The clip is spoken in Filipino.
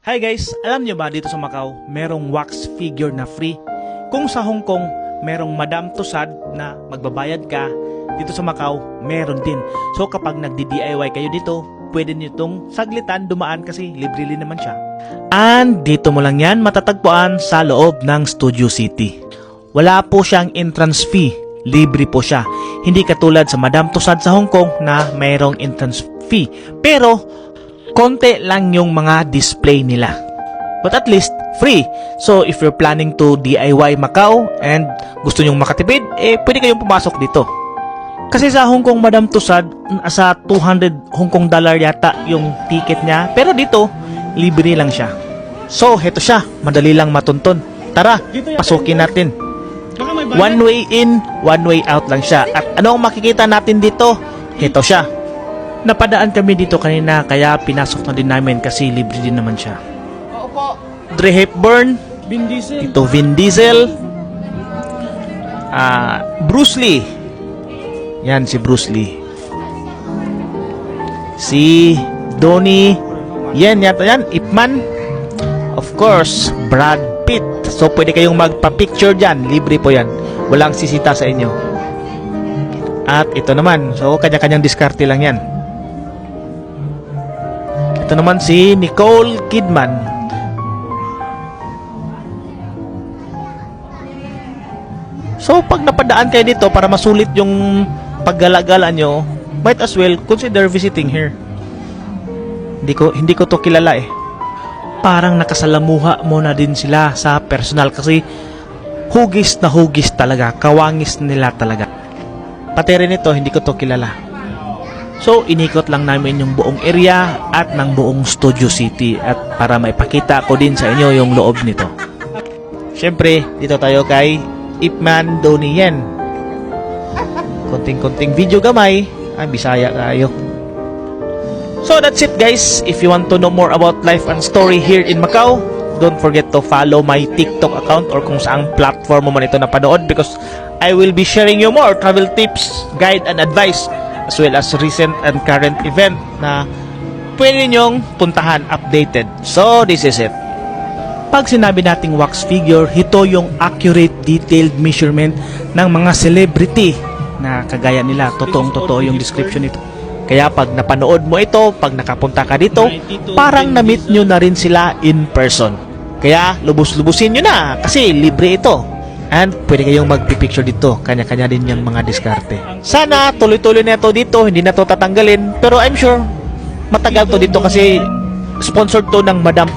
Hi guys, alam nyo ba dito sa Macau, merong wax figure na free? Kung sa Hong Kong, merong Madame Tussauds na magbabayad ka, dito sa Macau, meron din. So kapag nagdi-DIY kayo dito, pwede nyo itong saglitan, dumaan kasi libre din naman siya. And dito mo lang yan matatagpuan sa loob ng Studio City. Wala po siyang entrance fee, libre po siya. Hindi katulad sa Madame Tussauds sa Hong Kong na mayroong entrance fee. Pero konti lang yung mga display nila. But at least, free. So, if you're planning to DIY Macau and gusto nyong makatipid, pwede kayong pumasok dito. Kasi sa Hong Kong, Madame Tussauds, sa 200 Hong Kong dollar yata yung ticket niya. Pero dito, libre lang siya. So, heto siya. Madali lang matuntun. Tara, pasukin natin. One way in, one way out lang siya. At ano ang makikita natin dito? Heto siya. Napadaan kami dito kanina kaya pinasok na din namin kasi libre din naman siya. Audrey Hepburn, Vin Diesel. ito Vin Diesel, Bruce Lee. Yan si Bruce Lee. Si Donnie, yan yata yan, Ip Man. Of course, Brad Pitt. So pwede kayong magpa-picture dyan, libre po yan. Walang sisita sa inyo. At ito naman, so kanya-kanyang diskarte lang yan. Ito naman si Nicole Kidman. So pag napadaan kayo dito para masulit yung paggala-gala nyo, might as well consider visiting here. Hindi ko to kilala eh. Parang nakasalamuha mo na din sila sa personal kasi hugis na hugis talaga, kawangis nila talaga. Pati rin ito, hindi ko to kilala. So, inikot lang namin yung buong area at ng buong Studio City at para maipakita ko din sa inyo yung loob nito. Siyempre, dito tayo kay Ip Man Donnie Yen. Konting-konting video gamay. Bisaya kayo. So, that's it guys. If you want to know more about life and story here in Macau, don't forget to follow my TikTok account or kung saang platform mo man ito napanood because I will be sharing you more travel tips, guide, and advice as well as recent and current event na pwede nyong puntahan updated. So, this is it. Pag sinabi nating wax figure, ito yung accurate, detailed measurement ng mga celebrity na kagaya nila. Totoong-totoo yung description nito. Kaya pag napanood mo ito, pag nakapunta ka dito, parang na-meet nyo na rin sila in person. Kaya lubos-lubusin nyo na kasi libre ito. And pwede kayong magpipicture dito. Kanya-kanya din yung mga diskarte. Sana tuloy-tuloy na ito dito. Hindi na ito tatanggalin. Pero I'm sure matagal to dito kasi sponsored to ng Madame Tussauds.